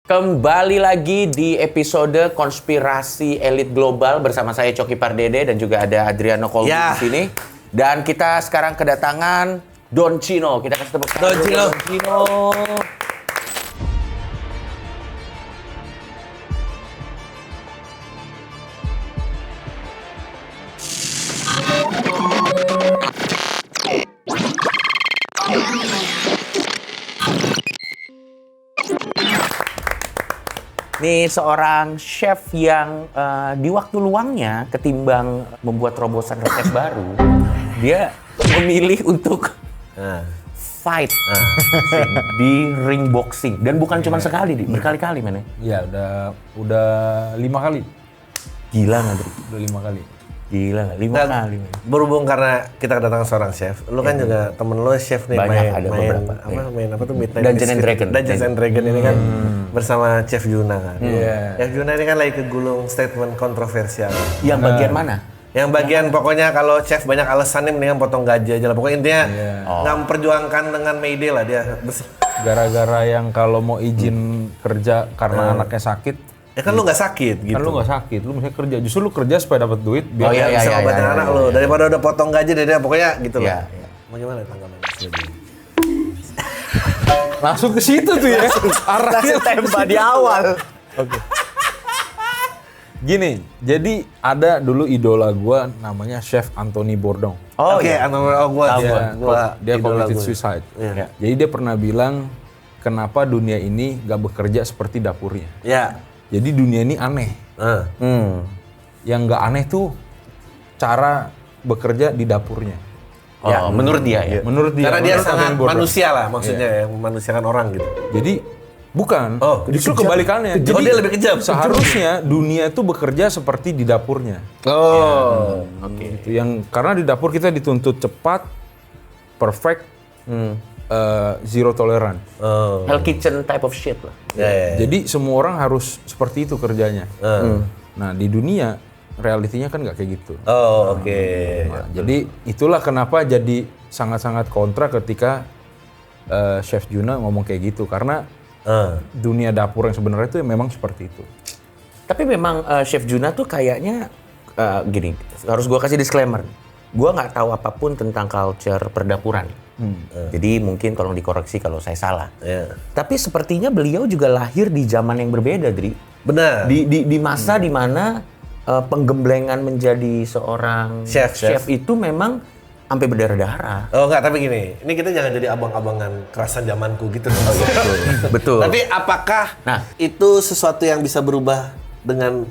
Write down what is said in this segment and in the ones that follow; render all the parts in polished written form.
Kembali lagi di episode Konspirasi Elit Global bersama saya Coki Pardede dan juga ada Adriano Kolbu di sini. Dan kita sekarang kedatangan Don Chino. Kita kasih tepuk tangan. Don Chino. Don Chino. Ini seorang chef yang di waktu luangnya ketimbang membuat terobosan resep baru, dia memilih untuk fight di ring boxing. Dan bukan cuma sekali, berkali-kali mana? Iya, udah 5 kali. Gila nggak, Dri? Udah 5 kali. Gila nggak? 5 kali. Man. Berhubung karena kita kedatangan seorang chef, lu kan juga temen lu chef nih, Banyak, ada beberapa. main apa tuh Midnight Dungeons and Dragons. Dungeons and Dragons ini kan bersama Chef Juna kan. Iya. Chef Juna ini kan lagi kegulung statement kontroversial. Yang bagian mana? Yang bagian pokoknya kalau chef banyak alasannya mendingan potong gaji aja lah. Pokoknya intinya nggak memperjuangkan dengan Mayday lah dia. Gara-gara yang kalau mau izin kerja karena anaknya sakit. Ya kan lu nggak sakit gitu. Kan lu nggak sakit, lu mesti kerja. Justru lu kerja supaya dapat duit biar Bisa ngobatin anak lu. Daripada udah potong gaji dia pokoknya gitu loh. Iya. Mau gimana tanggapannya? langsung ke situ tuh ya. Arahnya Tembak di awal. Oke. Gini, jadi ada dulu idola gua namanya Chef Anthony Bourdain. Oh Oke, iya. Dia committed suicide. Iya. Jadi dia pernah bilang kenapa dunia ini gak bekerja seperti dapurnya. Ya. Jadi dunia ini aneh. Yang nggak aneh tuh cara bekerja di dapurnya. Oh, menurut dia ya? Menurut dia. Karena dia menurut sangat Anthony Bourdain. manusia lah maksudnya ya, memanusiakan orang gitu. Jadi bukan. Justru kebalikannya. Jadi dia lebih kejam. Seharusnya dunia itu bekerja seperti di dapurnya. Oke. Gitu. Yang karena di dapur kita dituntut cepat, perfect, zero tolerance. Hell kitchen type of shit lah. Jadi semua orang harus seperti itu kerjanya. Nah di dunia realitinya kan nggak kayak gitu. Nah, jadi itulah kenapa jadi sangat-sangat kontra ketika Chef Juna ngomong kayak gitu karena dunia dapur yang sebenarnya itu memang seperti itu. Tapi memang Chef Juna tuh kayaknya gini, harus gua kasih disclaimer. Gua nggak tahu apapun tentang culture perdapuran. Jadi mungkin tolong dikoreksi kalau saya salah. Tapi sepertinya beliau juga lahir di zaman yang berbeda, Dri. Benar. Di masa di mana penggemblengan menjadi seorang chef itu memang sampai berdarah-darah. Oh enggak, tapi gini, ini kita jangan jadi abang-abangan kerasan zamanku gitu. Betul. Tapi apakah itu sesuatu yang bisa berubah dengan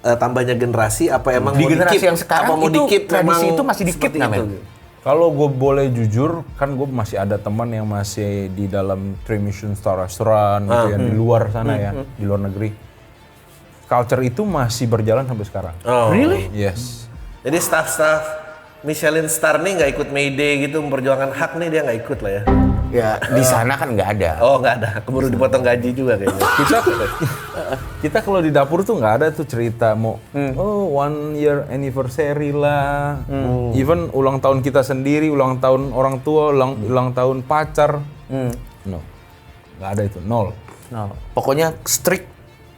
tambahnya generasi? Apa emang Di mau generasi di-keep? yang sekarang apa mau itu di-keep tradisi memang itu masih di-keep seperti nggak, itu? men? Kalau gue boleh jujur, kan gue masih ada teman yang masih di dalam 3 Michelin star restaurant gitu ya, di luar sana ya, di luar negeri. Culture itu masih berjalan sampai sekarang. Really? Yes. Jadi staff-staff Michelin star nih nggak ikut Mayday gitu, memperjuangkan hak nih dia nggak ikut lah ya. Ya, di sana kan nggak ada. Oh nggak ada, keburu dipotong gaji juga kayaknya. Kita kalau di dapur tuh nggak ada tuh cerita mau 1 year anniversary lah, even ulang tahun kita sendiri, ulang tahun orang tua, ulang tahun pacar, no, nggak ada itu, nol. No. Pokoknya strict,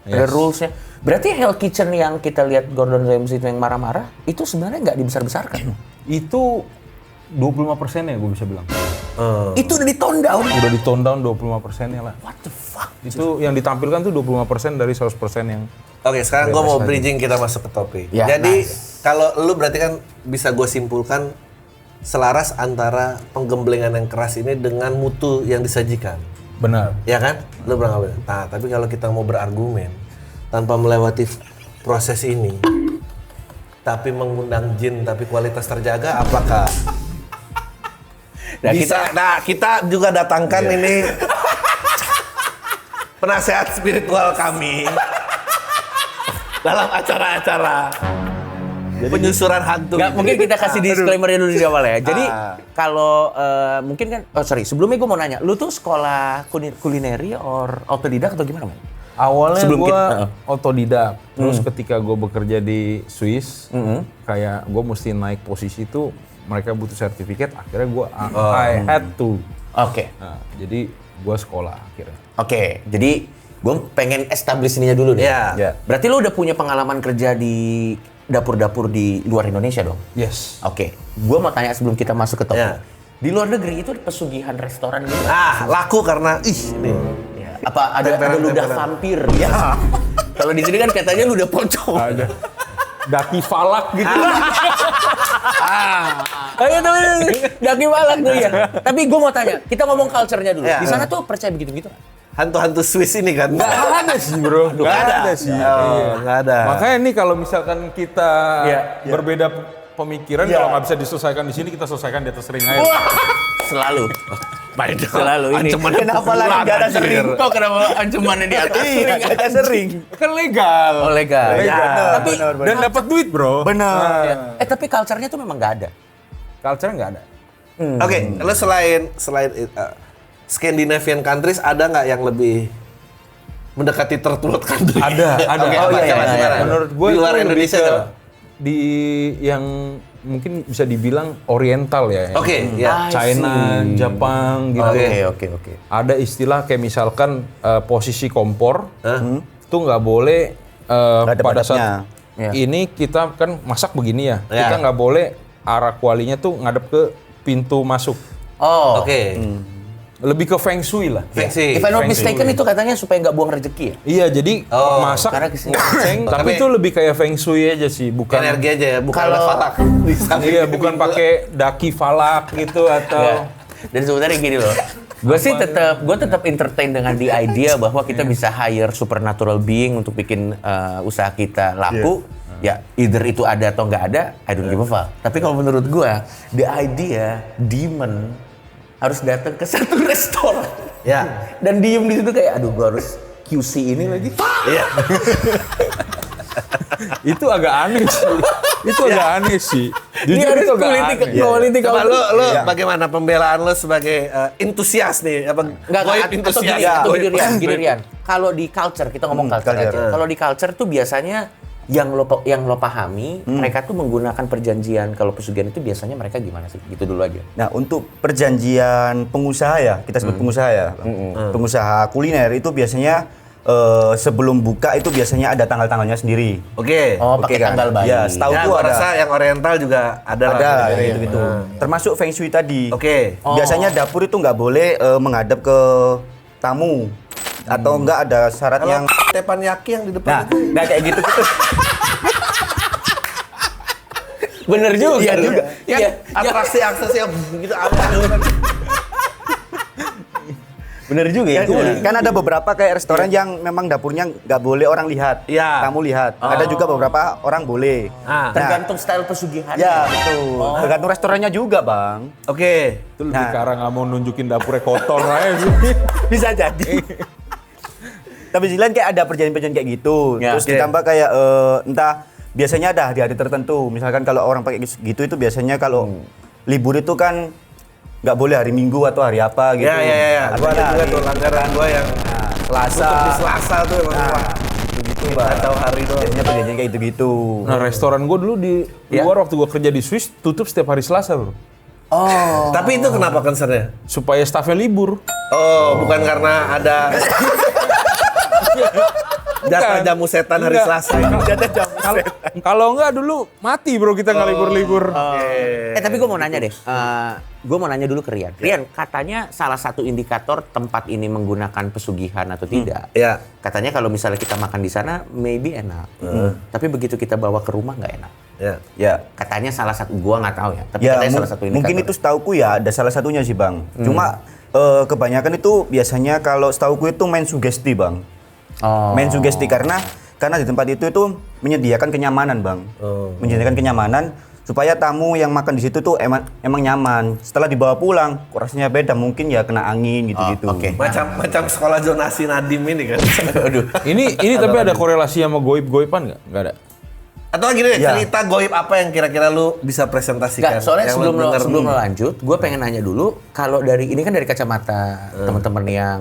ada rulesnya. Berarti Hell Kitchen yang kita lihat Gordon Ramsay itu yang marah-marah, itu sebenarnya nggak dibesar-besarkan? Itu 25% ya gue bisa bilang. Itu udah di-tone down? Udah di-tone down 25%-nya lah. What the fuck? Itu yang ditampilkan tuh 25% dari 100% yang... Oke, sekarang gue mau bridging kita masuk ke topik. Ya, Jadi kalau lu berarti kan bisa gue simpulkan selaras antara penggemblengan yang keras ini dengan mutu yang disajikan. Benar. Ya kan? Lu beranggapan. Nah, tapi kalau kita mau berargumen tanpa melewati proses ini, tapi mengundang jin tapi kualitas terjaga, apakah bisa? Kita juga datangkan ini penasehat spiritual kami dalam acara-acara penyusuran hantu. Nggak, mungkin kita kasih disclaimer dulu di awal ya. Jadi kalau mungkin kan, sebelumnya gue mau nanya, lu tuh sekolah kulineri or autodidak atau gimana, Man? Awalnya Sebelum gue kita- otodidak, terus ketika gue bekerja di Swiss, kayak gue mesti naik posisi itu, mereka butuh sertifikat, akhirnya gue I had to. Oke. Nah, jadi gue sekolah akhirnya. Oke, jadi gue pengen establish ininya dulu nih. Iya. Berarti lo udah punya pengalaman kerja di dapur-dapur di luar Indonesia dong? Yes. Oke, gue mau tanya sebelum kita masuk ke topik. Iya. Di luar negeri itu pesugihan restoran gitu. Laku karena ini. Apa ada ludah vampir? Ya. Kalau di sini kan katanya ludah pocong. Ada. Daki falak gitu. Ayo tuh, daki balak tuh ya. Tapi gue mau tanya, kita ngomong culture-nya dulu. Iya. Di sana tuh percaya begitu-gitu nggak? Hantu-hantu Swiss ini kan. Nggak ada sih bro. Nggak ada sih. Nggak ada. Makanya nih kalau misalkan kita Iya. berbeda pemikiran, kalau nggak bisa diselesaikan di sini, kita selesaikan di atas ring aja. Selalu. Beda. Selalu ini. Ancamannya Kenapa lagi pukulan, nggak ada anjir. sering? Kok kenapa ancamannya di atas? Sering ada sering. Kan legal. Oh legal. Legal. Tapi Dan dapat duit bro. benar. Tapi culture-nya tuh memang nggak ada. Culture nggak ada. Oke, lo selain Scandinavian countries ada nggak yang lebih mendekati third world country? Ada. Oke, Oh, apa, iya, coba, iya, gimana? iya. Menurut gue di luar itu lebih Indonesia ke coba. di yang mungkin bisa dibilang Oriental ya. Oke, ya. China, Jepang gitu. Oke. Ada istilah kayak misalkan posisi kompor itu nggak boleh Nggak ada pada saat batasnya. ini kita kan masak begini ya. Ya. Kita nggak boleh arah kualinya tuh ngadep ke pintu masuk. Oh. Oke. Lebih ke feng shui lah. Feng shui. If I'm not Feng mistaken shui. itu katanya supaya nggak buang rezeki ya? Iya, jadi Oh, masak karena kesini. feng, tapi Tapi- itu lebih kayak feng shui aja sih, bukan Energi aja ya, bukan Kalau- falak. iya, bukan pakai daki falak gitu atau Ya. Dan sebenarnya gini loh, gue tetap entertain dengan the idea bahwa kita bisa hire supernatural being untuk bikin usaha kita laku. Ya, either itu ada atau nggak ada, I don't give a fuck. Tapi kalau menurut gue, the idea demon harus datang ke satu restoran. Ya. Dan diem di situ kayak, aduh gue harus QC ini lagi. Iya. itu agak aneh sih. Itu agak aneh sih. Ini Jujur harus itu agak politik, aneh. politik. Coba lo bagaimana pembelaan lo sebagai entusias nih? Apa Nggak, goib atau entusias? gini, atau gini, Rian. Kalau di culture, kita ngomong culture aja. Kalau di culture tuh biasanya yang lo pahami, mereka tuh menggunakan perjanjian. Kalau pesugihan itu biasanya mereka gimana sih? Gitu dulu aja. Nah, untuk perjanjian pengusaha ya, kita sebut pengusaha ya. Pengusaha kuliner itu biasanya sebelum buka itu biasanya ada tanggal-tanggalnya sendiri. Oke. Oh, pakai kan? tanggal bayi. Ya, setahu Ya, gua gua ada. rasa yang oriental juga ada lah. Ada gitu. kayak gitu-gitu. Termasuk feng shui tadi. Oke. Biasanya dapur itu nggak boleh menghadap ke tamu. Atau enggak ada syarat Kalau yang teppanyaki yang di depan nah, itu. nggak kayak gitu-gitu. Bener juga. Iya juga. Iya. Atraksi aksesnya begitu ada. Bener juga ya. Kan ada beberapa kayak restoran yang memang dapurnya nggak boleh orang lihat. Iya. Tamu lihat. Ada juga beberapa orang boleh. Ah. Tergantung style pesugihan. Ya, betul. Tergantung restorannya juga, Bang. Oke. Itu lebih Nah. karang nggak mau nunjukin dapurnya kotor aja sih. Bisa jadi. Tapi di lain kayak ada perjanjian-perjanjian kayak gitu. Ya, Terus oke. ditambah kayak entah biasanya ada hari-hari tertentu. Misalkan kalau orang pakai gitu itu biasanya kalau libur itu kan nggak boleh hari Minggu atau hari apa gitu. Ya. Atau Gua ada ada juga hari tuh langgaran gua yang Selasa. tutup di Selasa tuh emang. Wah, Gitu, kita Bang. tahu hari doang. Biasanya perjanjian kayak gitu-gitu. Nah, restoran gue dulu di luar waktu gue kerja di Swiss tutup setiap hari Selasa, bro. Oh. Tapi itu kenapa concernnya? Supaya staffnya libur. Oh, bukan karena ada jatah jamu setan hari Enggak. Selasa. Kalau enggak dulu mati bro kita nggak libur-libur. Tapi gue mau nanya deh. Gue mau nanya dulu ke Rian. Rian, katanya salah satu indikator tempat ini menggunakan pesugihan atau tidak. Ya. Katanya kalau misalnya kita makan di sana, maybe enak. Tapi begitu kita bawa ke rumah nggak enak. Ya. Ya. Katanya salah satu, gua nggak tahu ya. Tapi Ya, katanya salah satu indikator. mungkin itu setauku ya ada salah satunya sih, Bang. Cuma kebanyakan itu biasanya kalau setauku itu main sugesti, Bang. Oh. Main sugesti karena di tempat itu menyediakan kenyamanan, Bang. Menyediakan kenyamanan supaya tamu yang makan di situ tuh emang nyaman. Setelah dibawa pulang, kok rasanya beda, mungkin ya kena angin gitu-gitu. oke. Macam sekolah zonasi Nadim ini kan. Aduh. Ini tapi ada korelasi sama goib-goiban nggak? Nggak ada. Atau gini deh, Ya. cerita goib apa yang kira-kira lu bisa presentasikan? Enggak, soalnya Yang sebelum lu lo, denger. sebelum lo lanjut, gue pengen nanya dulu, kalau dari ini kan dari kacamata teman-teman yang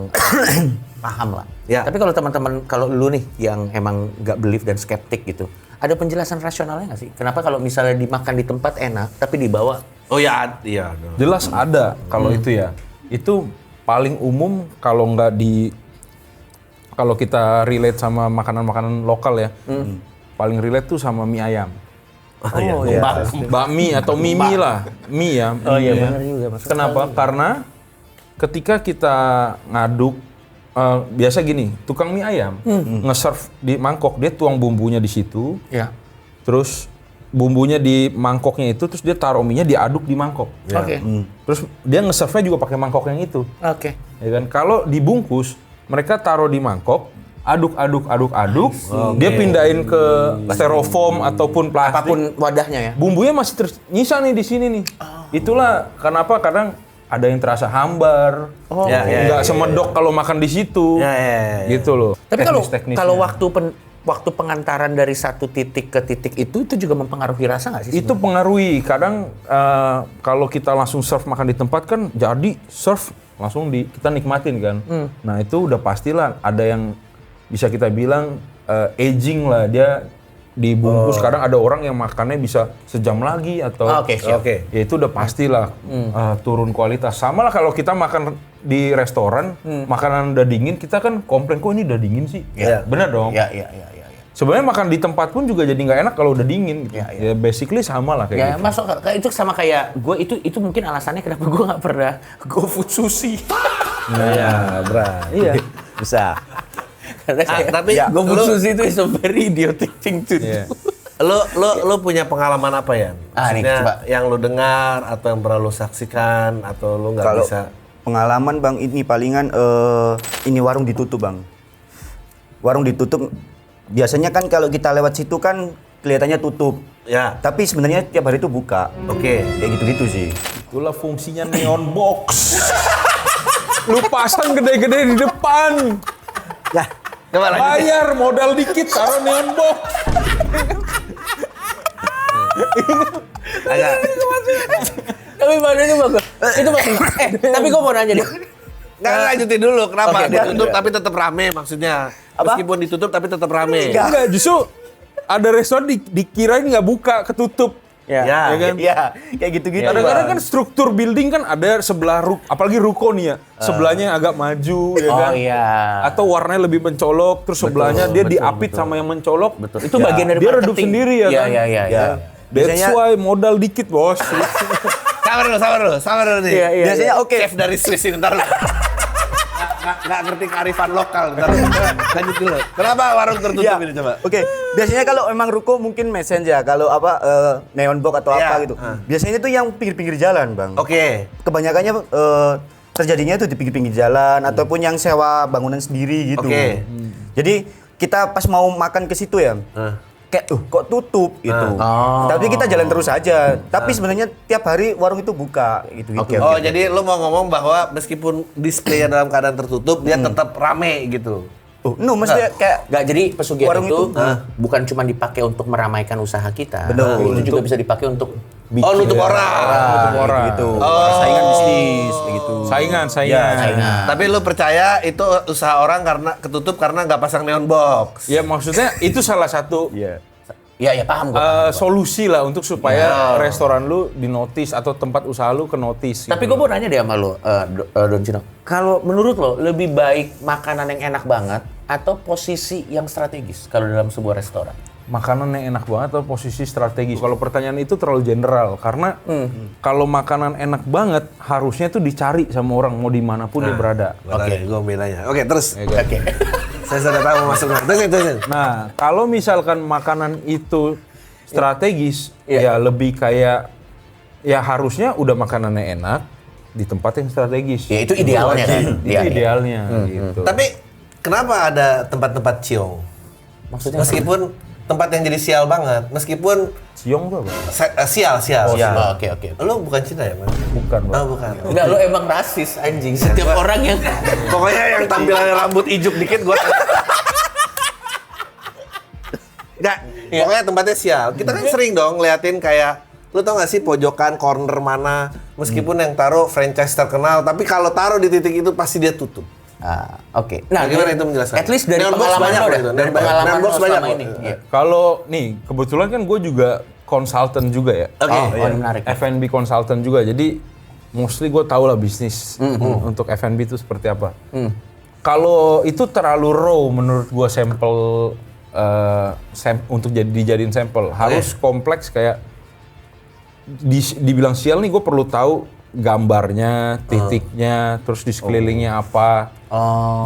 paham lah. Ya. Tapi kalau teman-teman, kalau lu nih yang emang nggak believe dan skeptik gitu, ada penjelasan rasionalnya nggak sih? Kenapa kalau misalnya dimakan di tempat enak, tapi dibawa? Oh ya, iya. Jelas ada kalau itu ya. Itu paling umum kalau nggak di kalau kita relate sama makanan-makanan lokal ya, paling relate tuh sama mie ayam. Oh iya. Bakmi atau mie lah, mie ya. Oh iya mie ya. benar juga. Masuk Kenapa? Karena ketika kita ngaduk, biasa gini, tukang mie ayam nge-serve di mangkok, dia tuang bumbunya di situ, Ya. terus bumbunya di mangkoknya itu, terus dia taruh mie-nya diaduk di mangkok. Oke. Terus dia nge-serve-nya juga pakai mangkok yang itu. Oke. Ya kan? Kalau dibungkus, mereka taruh di mangkok, aduk, dia pindahin ke styrofoam ataupun plastik. Apapun wadahnya ya. Bumbunya masih nyisa nih di sini nih. Itulah kenapa kadang ada yang terasa hambar, nggak semedok kalau makan di situ, gitu loh. Tapi Teknis-teknisnya. kalau waktu pengantaran dari satu titik ke titik itu juga mempengaruhi rasa nggak sih? Itu pengaruhi. Kadang kalau kita langsung serve makan di tempat kan jadi serve langsung kita nikmatin kan. Nah itu udah pastilah ada yang bisa kita bilang aging lah, dia dibungkus. Kadang ada orang yang makannya bisa sejam lagi atau ya itu udah pastilah turun kualitas. Sama lah kalau kita makan di restoran, makanan udah dingin, kita kan komplain kok ini udah dingin sih. Bener dong. Iya. Sebenarnya makan di tempat pun juga jadi nggak enak kalau udah dingin. Gitu. Ya basically sama lah kayak gitu. Masuk itu sama kayak gue itu mungkin alasannya kenapa gue nggak pernah go food sushi. Iya, Iya. Bisa. Tapi go food sushi itu is a very idiotic thing to do. Lo punya pengalaman apa ya? Nih, Maksudnya coba. yang lo dengar atau yang pernah lo saksikan atau lo nggak Kalau bisa? pengalaman Bang, ini palingan ini warung ditutup Bang. Warung ditutup, biasanya kan kalau kita lewat situ kan kelihatannya tutup. Ya. Tapi sebenarnya tiap hari itu buka. Oke. Kayak gitu-gitu sih. Itulah fungsinya neon box. Lu pasang gede-gede di depan. Ya. Coba lanjut. Bayar modal dikit taruh neon box. Tapi badannya bagus. Itu bagus. Tapi gue mau nanya deh. Nggak, lanjutin dulu. Kenapa? Oke, Ditutup tapi tetap rame maksudnya. Meskipun ditutup tapi tetap rame. Enggak, justru ada restoran dikirain nggak buka, ketutup. Ya. kan? Iya, kayak gitu-gitu. Kadang-kadang Bang. kan struktur building kan ada sebelah apalagi ruko nih ya, sebelahnya yang agak maju ya kan. Atau warnanya lebih mencolok, terus sebelahnya dia diapit sama yang mencolok. Betul. Itu bagian dari dia marketing. redup sendiri ya kan. Iya. That's why modal dikit, Bos. Sabar dulu nih. Iya. Biasanya oke. Chef dari Swiss ini, ntar nggak ngerti kearifan lokal. Ntar lanjut dulu. Kenapa warung tertutup ini coba? Oke, biasanya kalau emang ruko mungkin mesen ya, kalau neon box atau apa gitu. Biasanya itu yang pinggir-pinggir jalan, Bang. Oke. Kebanyakannya terjadinya itu di pinggir-pinggir jalan ataupun yang sewa bangunan sendiri gitu. Oke. Jadi kita pas mau makan ke situ ya, kayak kok tutup gitu. Tapi kita jalan terus aja. Tapi sebenarnya tiap hari warung itu buka gitu-gitu. Oh, jadi lo mau ngomong bahwa meskipun display dalam keadaan tertutup, dia tetap rame gitu. Maksudnya kayak Nggak, jadi pesugihan warung itu itu, bukan cuma dipakai untuk meramaikan usaha kita. Benar. Itu juga bisa dipakai untuk Nutup orang. gitu. Saingan bisnis gitu. Saingan. Tapi lo percaya itu usaha orang karena ketutup karena nggak pasang neon box? Ya maksudnya itu salah satu Iya, paham gue. solusi lah untuk supaya restoran lu dinotis atau tempat usaha lu kenotis. Tapi gue mau nanya deh sama lo, Don Cino. Kalau menurut lo, lebih baik makanan yang enak banget atau posisi yang strategis kalau dalam sebuah restoran? Makanan yang enak banget atau posisi strategis? Kalau pertanyaan itu terlalu general karena kalau makanan enak banget harusnya tuh dicari sama orang mau dimanapun dia berada. Oke, gue bilangnya. Oke, terus. Oke. Saya sudah tahu mau masuk. Terus. Nah, kalau misalkan makanan itu strategis, ya lebih kayak ya harusnya udah makanannya enak di tempat yang strategis. Ya itu idealnya kan? Itu idealnya gitu. Tapi kenapa ada tempat-tempat ciong? Maksudnya Meskipun tempat yang jadi sial banget, meskipun Ciong tuh apa? sial. Oke. Lo bukan Cina ya, Mas? Bukan, Bang. Oh, bukan. Enggak, lo emang rasis anjing. Setiap orang yang Pokoknya yang tampilannya rambut ijuk dikit gua Enggak, pokoknya tempatnya sial. Kita kan sering dong ngeliatin kayak, lu tau gak sih pojokan, corner mana, meskipun yang taruh franchise terkenal, tapi kalau taruh di titik itu pasti dia tutup. Oke. Nah, Bagaimana itu menjelaskan? At least dari Neon box pengalaman banyak lo loh dah. itu. Dari pengalaman Neon box lo banyak selama loh. ini. Iya. Kalau nih kebetulan kan gue juga konsultan juga ya. Oke. Ini menarik. F&B konsultan juga. Jadi mostly gue tahu lah bisnis untuk F&B itu seperti apa. Kalau itu terlalu raw menurut gua sampel untuk dijadiin sampel. Harus kompleks kayak dibilang sial nih, gue perlu tahu gambarnya, titiknya, terus di sekelilingnya apa.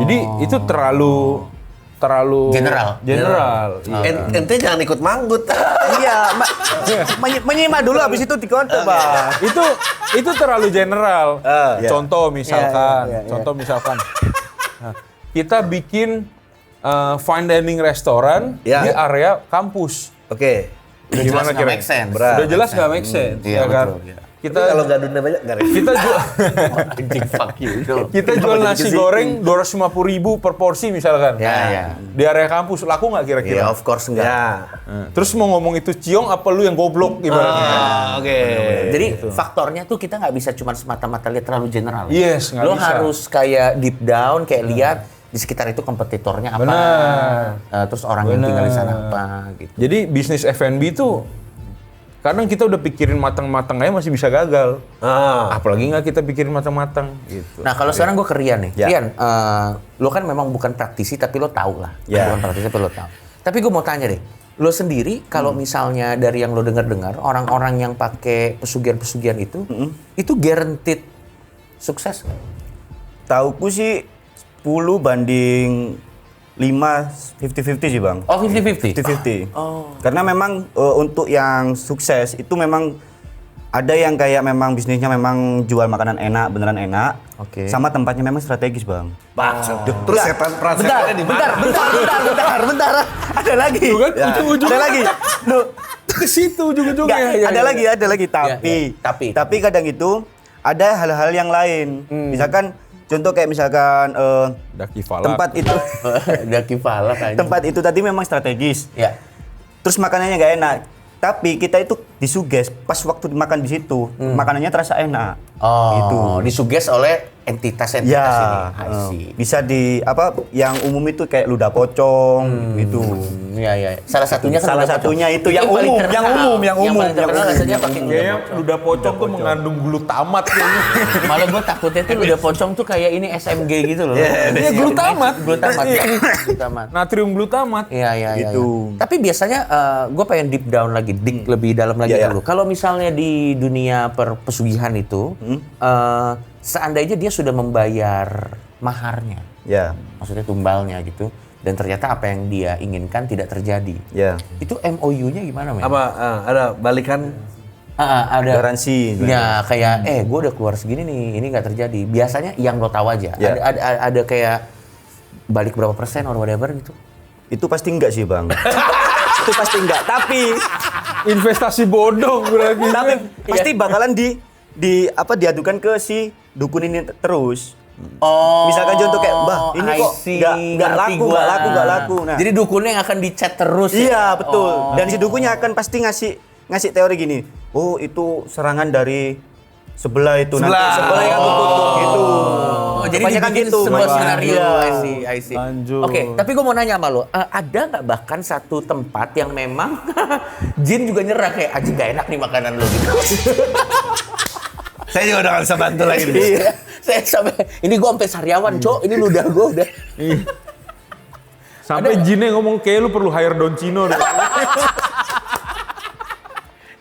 Jadi itu terlalu General. Iya. Ente jangan ikut manggut. Iya, menyimak dulu habis itu dikonter, Bang. Itu terlalu general. Iya. Contoh misalkan, Iya. Nah, kita bikin fine dining restoran Iya. di area kampus. Oke. Udah jelas nggak make sense. Udah jelas nggak make sense, Iya, ya kan? betul, iya. Kita kalau gadunnya banyak nggak repot. Kita jual Anjing, fuck you. kita jual nasi goreng 250.000 per porsi misalkan. Ya. Di area kampus laku nggak Iya, kira-kira? of course enggak. Ya. Terus mau ngomong itu ciong apa lu yang goblok ibaratnya? Oke. Jadi faktornya tuh kita nggak bisa cuma semata-mata lihat terlalu general. Yes, nggak Lo bisa. harus kayak deep down, kayak lihat di sekitar itu kompetitornya apa. Benar. Terus orang yang tinggal di sana apa gitu. Jadi bisnis F&B tuh kadang kita udah pikirin matang-matang aja masih bisa gagal. Apalagi nggak kita pikirin matang-matang gitu. Nah kalau sekarang gue ke Rian nih. Ya. Rian, lo kan memang bukan praktisi tapi lo tahu lah. Ya. Bukan praktisi tapi lo tahu. Tapi gue mau tanya deh. Lo sendiri kalau misalnya dari yang lo dengar-dengar orang-orang yang pakai pesugihan-pesugihan itu guaranteed sukses nggak? Tauku sih 10 banding 5 50-50 sih, Bang. Oh 50-50? 50-50. Karena memang untuk yang sukses itu memang ada yang kayak memang bisnisnya memang jual makanan enak, beneran enak. Oke. Sama tempatnya memang strategis, Bang. Terus setan setannya di mana? Bentar. Ada lagi. Tuh kan, ujung-ujungnya. Ada lagi. Duh, Ke situ ujung-ujungnya. Nggak, ada lagi. Tapi kadang itu ada hal-hal yang lain. Misalkan contoh kayak misalkan Daki Falak. tempat itu Udah kifalak aja. tempat itu tadi memang strategis. Ya. Terus makanannya nggak enak. Tapi kita itu disuges pas waktu makan di situ, makanannya terasa enak. Gitu. Disuges oleh entitas-entitas ini. I see. Bisa di apa yang umum itu kayak ludah pocong gitu. Iya. Salah satunya kan Salah ludah satunya pocong. itu yang paling umum, terkenal. yang umum. Yang paling terkenal rasanya pakai ludah Kayaknya pocong. ludah pocong tuh mengandung glutamat kayaknya. Malah gue takutnya tuh ludah pocong tuh kayak ini SMG gitu loh. Iya, glutamat. Glutamat. Iya. Glutamat. Natrium glutamat. Iya. Gitu. Tapi biasanya gue pengen deep down lagi, dig lebih dalam lagi Iya, dulu. Kalau misalnya di dunia pesugihan itu, seandainya dia sudah membayar maharnya, Ya, maksudnya tumbalnya gitu, dan ternyata apa yang dia inginkan tidak terjadi, ya. itu MOU-nya gimana, men? Apa ada balikan? Ada Garansi. ya kayak gue udah keluar segini nih, ini nggak terjadi. Biasanya yang lo tahu aja. Ya. Ada kayak balik berapa persen or whatever gitu. Itu pasti enggak sih, Bang. Itu pasti enggak. Tapi Investasi bodong berarti. pasti bakalan diadukan ke si dukun ini terus. Oh, Misalkan contoh kayak, "Mbah, ini I kok see. nggak Ngerti laku, gua. nggak laku." Nah. Jadi dukunnya yang akan dicat terus. Iya, ya? betul. Oh. Dan si dukunnya akan pasti ngasih teori gini. Oh, itu serangan dari sebelah itu nanti sebelah yang tutup gitu. Oh, jadi Kebanyakan dibikin gitu. sebuah Bang. skenario. Iya. I see. Lanjut. Oke, tapi gue mau nanya sama lo, ada nggak bahkan satu tempat yang memang jin juga nyerah kayak anjing gak enak nih makanan lo gitu. Saya juga udah nggak bisa bantu lagi. Iya. Saya sampai ini gue sampai sariawan, Cok. Ini ludah gue udah. Sampai jinnya ngomong kayak lu perlu hire Don Cino deh.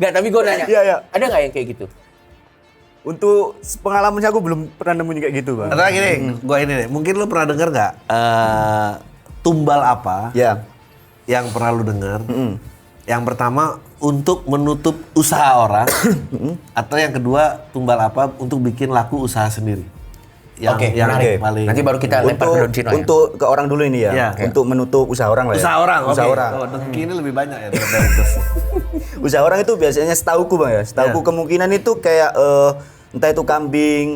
Nggak, tapi gue nanya. Iya. Ada nggak yang kayak gitu? Untuk pengalamannya aku belum pernah nemuin kayak gitu, Bang. Karena gini, gua ini nih. Mungkin lu pernah denger nggak tumbal apa Ya. yang pernah lu dengar? Yang pertama untuk menutup usaha orang, atau yang kedua tumbal apa untuk bikin laku usaha sendiri. Oke, yang menarik. paling Nanti baru kita lempar ke Don Cino ya. Untuk ke orang dulu ini ya. Iya. Untuk menutup usaha orang lah ya. usaha orang. Usaha oke. orang. Oh, dengki ini lebih banyak ya daripada terus. Usaha orang itu biasanya setauku, Bang ya. Setauku Ya. kemungkinan itu kayak entah itu kambing,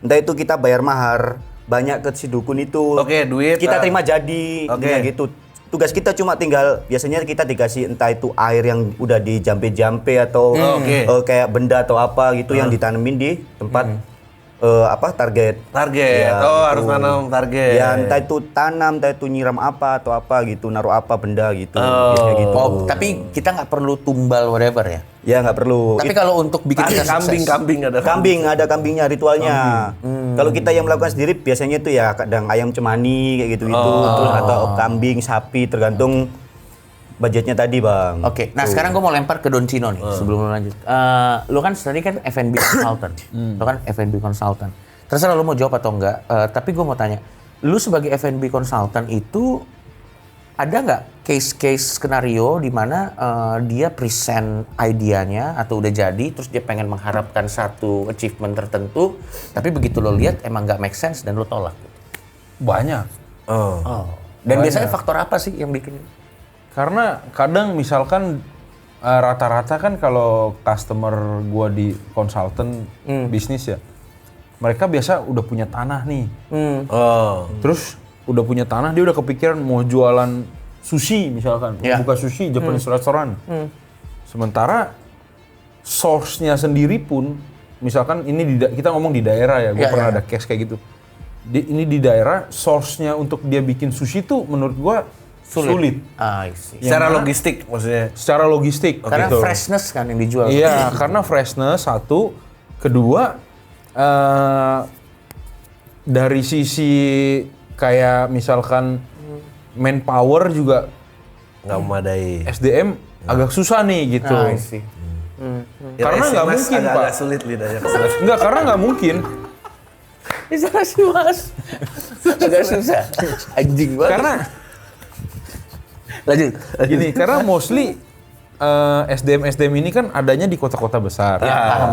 entah itu kita bayar mahar banyak ke si dukun itu. Oke, duit, Kita terima jadi, oke. intinya gitu. Tugas kita cuma tinggal biasanya kita dikasih entah itu air yang udah dijampe-jampe atau Oke. kayak benda atau apa gitu yang ditanemin di tempat target. Target. Ya, Harus nanam target. Ya entah itu tanam, entah itu nyiram apa atau apa gitu, naruh apa benda gitu. Biasanya gitu. Oh, tapi kita nggak perlu tumbal whatever ya. Ya nggak perlu. Tapi kalau untuk bikin kita sukses. Kambing ada. Ada kambingnya ritualnya. Kalau kita yang melakukan sendiri biasanya itu ya kadang ayam cemani kayak gitu-gitu, terus atau kambing, sapi tergantung budgetnya tadi, Bang. Oke, nah sekarang gue mau lempar ke Don Cino nih sebelum lu lanjut. Lu kan tadi kan F&B consultant, lu kan F&B consultant. Terserah lu mau jawab atau enggak, tapi gue mau tanya, lu sebagai F&B consultant itu ada nggak case-case skenario di mana dia present idenya atau udah jadi, terus dia pengen mengharapkan satu achievement tertentu, tapi begitu lo lihat emang nggak make sense dan lo tolak? Banyak. Dan biasanya faktor apa sih yang bikin? Karena kadang misalkan rata-rata kan kalau customer gua di konsultan bisnis ya, mereka biasa udah punya tanah nih. Terus udah punya tanah, dia udah kepikiran mau jualan sushi misalkan, buka sushi, Japanese restoran. Sementara source-nya sendiri pun, misalkan ini kita ngomong di daerah ya, gua pernah ada case kayak gitu. Ini di daerah, source-nya untuk dia bikin sushi tuh menurut gua sulit. I see. Secara logistik maksudnya. Secara logistik. Karena gitu. freshness kan yang dijual. Iya, karena freshness satu, kedua dari sisi kayak misalkan manpower juga Nggak memadai. SDM agak susah nih gitu. I see. Karena nggak mungkin, Pak. Agak sulit lidahnya. Enggak, karena nggak mungkin. Bisa sih mas. Agak susah. Anjing banget. Karena lanjut. gini, karena mostly SDM ini kan adanya di kota-kota besar.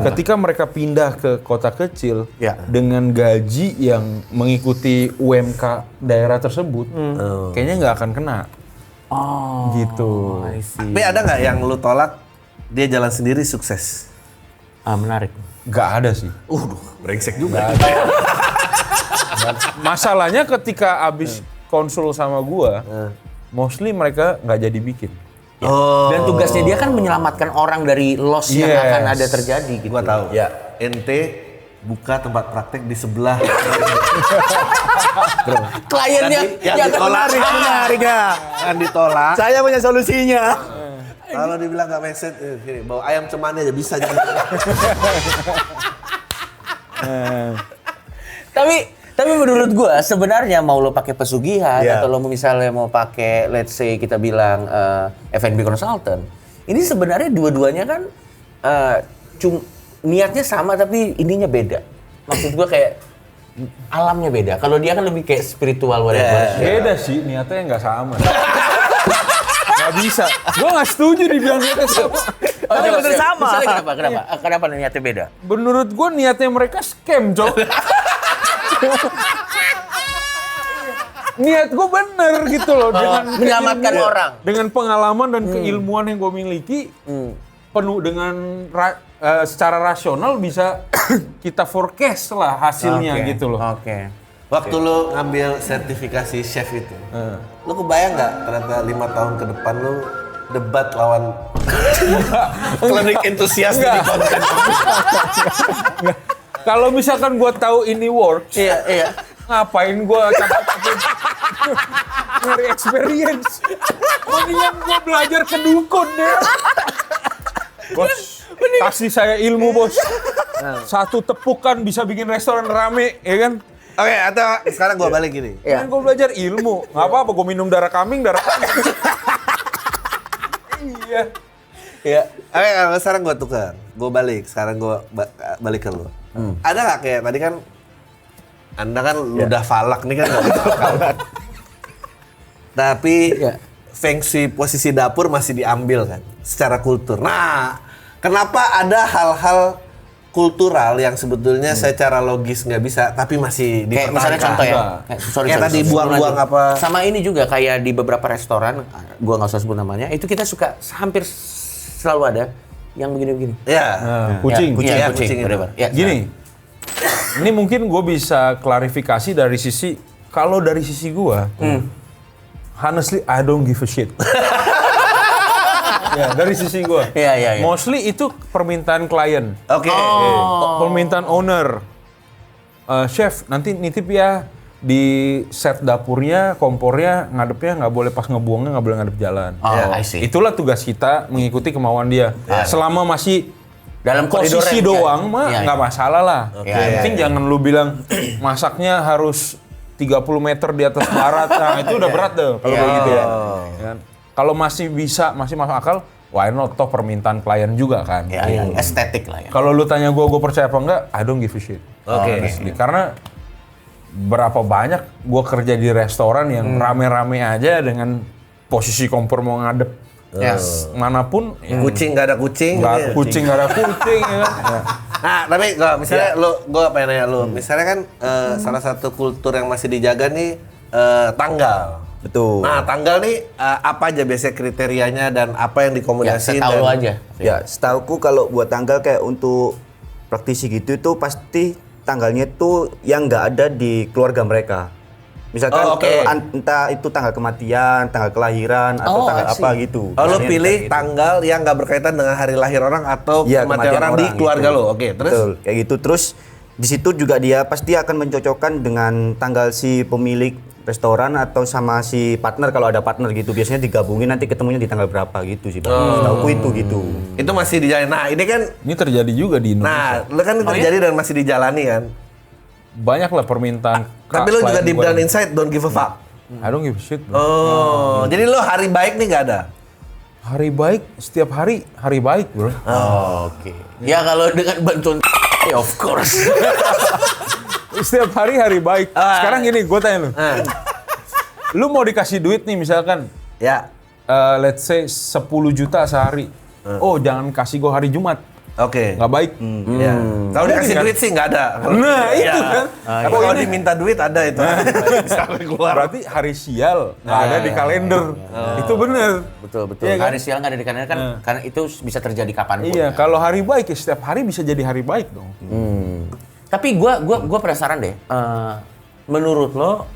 Ketika mereka pindah ke kota kecil dengan gaji yang mengikuti UMK daerah tersebut, kayaknya nggak akan kena. Gitu. Tapi ada nggak yang lu tolak, dia jalan sendiri sukses? Menarik. Nggak ada sih. Brengsek juga. Masalahnya ketika abis konsul sama gua, mostly mereka nggak jadi bikin. Dan tugasnya dia kan menyelamatkan orang dari loss yang akan ada terjadi gitu. Gua tahu. Ente buka tempat praktek di sebelah. Kliennya yang ditolak. Menarik ya. Yang ditolak. Saya punya solusinya. Kalau dibilang nggak make sense, gini, bawa ayam cemani aja bisa jadi. Tapi menurut gua sebenarnya mau lo pakai pesugihan atau lo misalnya mau pakai let's say kita bilang F&B consultant, ini sebenarnya dua-duanya kan niatnya sama tapi ininya beda. Maksud gua kayak alamnya beda. Kalau dia kan lebih kayak spiritual whatever. Beda sih, niatnya nggak sama. Nggak bisa. Gua nggak setuju dibilang niatnya sama. Tapi bener sama. Misalnya kenapa niatnya beda? Menurut gua niatnya mereka scam, Cok. Niat gue bener gitu loh, dengan menyelamatkan orang. Dengan pengalaman dan keilmuan yang gue miliki, penuh dengan secara rasional bisa kita forecast lah hasilnya gitu loh. Waktu lu ngambil sertifikasi chef itu, lu kebayang nggak ternyata 5 tahun ke depan lu debat lawan klinik entusias di konten? Kalau misalkan gue tahu ini works, ngapain gue capek-capek nyari experience? Mendingan gue belajar ke dukun ya. Bos, kasih saya ilmu bos. Satu tepukan bisa bikin restoran rame, ya kan? Oke, atau sekarang gue balik gini. Kan gue belajar ilmu, nggak apa-apa gue minum darah kambing. Iya. Ya. Oke, kalau sekarang gue tukar, gue balik. Sekarang gue balik ke lu. Ada nggak kayak tadi kan, Anda kan ludah falak nih kan nggak bisa kalah. Tapi feng shui posisi dapur masih diambil kan, secara kultur. Nah, kenapa ada hal-hal kultural yang sebetulnya secara logis nggak bisa, tapi masih dipertahankan? Kayak misalnya contoh ya, kayak tadi buang-buang apa? Sama ini juga kayak di beberapa restoran, gua nggak usah sebut namanya, itu kita suka hampir selalu ada yang begini-begini. Kucing. Kucing itu. Gini, ini mungkin gue bisa klarifikasi dari sisi, kalau dari sisi gue, honestly I don't give a shit. Ya, dari sisi gue. Iya. Mostly itu permintaan klien. Oke. Permintaan owner. chef nanti nitip ya di set dapurnya, kompornya ngadepnya nggak boleh pas ngebuangnya nggak boleh ngadep jalan. I see. Itulah tugas kita mengikuti kemauan dia. Selama masih Dalam koridor posisi yang- doang mah Iya, nggak masalah lah. Oke. Yang penting jangan lu bilang masaknya harus 30 meter di atas barat. Nah, itu udah berat tuh kalau kayak gitu ya. Kan? Kalau masih bisa, masih masuk akal, why not, toh permintaan klien juga kan. Ya, estetik lah ya. Kalau lu tanya gue percaya apa enggak, I don't give a shit. Oke. Honestly. Karena berapa banyak gue kerja di restoran yang rame-rame aja dengan posisi kompor mau ngadep. Yes. Manapun, ya, Kucing nggak ada kucing. nggak gitu ya. kucing, nggak ada kucing. Ya kan? Ya. Nah, tapi kalau misalnya gue pengen nanya lu, misalnya kan salah satu kultur yang masih dijaga nih tanggal. Betul. Nah, tanggal nih apa aja biasanya kriterianya dan apa yang Ya, dikomodasi? setahu lu aja. Ya, setauku kalau buat tanggal kayak untuk praktisi gitu itu pasti tanggalnya itu yang nggak ada di keluarga mereka. Misalkan Oh, oke. entah itu tanggal kematian, tanggal kelahiran, atau tanggal I see. apa gitu. Oh, lu Biasanya pilih kayak gitu. tanggal yang nggak berkaitan dengan hari lahir orang atau Iya, kematian orang di keluarga gitu. lu. Oke, terus? Betul, kayak gitu. Terus di situ juga dia pasti akan mencocokkan dengan tanggal si pemilik restoran atau sama si partner kalau ada partner gitu. Biasanya digabungin nanti ketemunya di tanggal berapa gitu sih, Bang. Setauku itu gitu. Itu masih dijalani. Nah, ini kan Ini terjadi juga di Indonesia. nah, lu kan terjadi dan masih dijalani kan. Banyak lah permintaan. Tapi lu juga klien deep gua. down inside don't give a fuck. I don't give a shit. Bro. Oh, jadi lu hari baik nih nggak ada? Hari baik, setiap hari baik bro. Oke. Ya kalau dengan bantuan ya of course. Setiap hari baik. Sekarang gini, gue tanya lu. Lu mau dikasih duit nih misalkan, Ya. let's say 10 juta sehari. Oh jangan kasih gue hari Jumat. Oke. Nggak baik. Ya. Kalau dikasih kan? duit sih nggak ada. Nah, itu Ya. kan. Tapi kalau diminta duit ada itu. Bisa keluar. Berarti hari sial nggak ada di kalender. Itu bener. Betul. Iya kan? Hari sial nggak ada di kalender kan karena itu bisa terjadi kapanpun. Iya, kalau hari baik ya setiap hari bisa jadi hari baik dong. Tapi gua penasaran deh. Menurut lo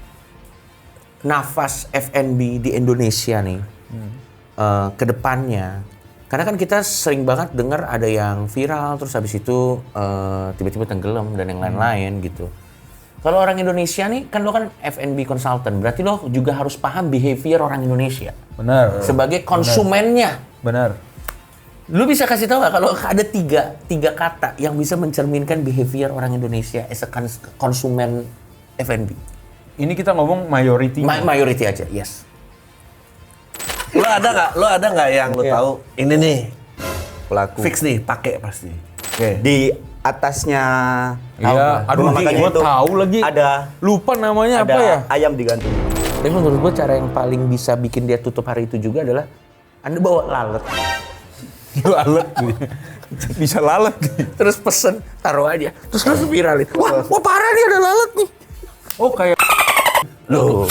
nafas F&B di Indonesia nih ke depannya, karena kan kita sering banget dengar ada yang viral terus habis itu tiba-tiba tenggelam dan yang lain-lain gitu. Kalau orang Indonesia nih kan lo kan F&B consultant, berarti lo juga harus paham behavior orang Indonesia Benar. sebagai konsumennya. Benar. Lu bisa kasih tahu nggak kalau ada tiga kata yang bisa mencerminkan behavior orang Indonesia as a konsumen F&B? Ini kita ngomong majority. Majority aja, yes. Lu ada nggak yang lu tahu ini nih Pelaku. fix nih pakai pasti. Oke. Di atasnya Iya, aduh rumah makannya gue itu tahu lagi. ada Lupa namanya ada apa ya? ayam digantung. Tapi menurut gua cara yang paling bisa bikin dia tutup hari itu juga adalah Anda bawa lalat. Lalat. Bisa lalat. Terus pesen, taruh aja. Terus langsung viralin. Wah parah nih ada lalat nih. Oh kayak Loh.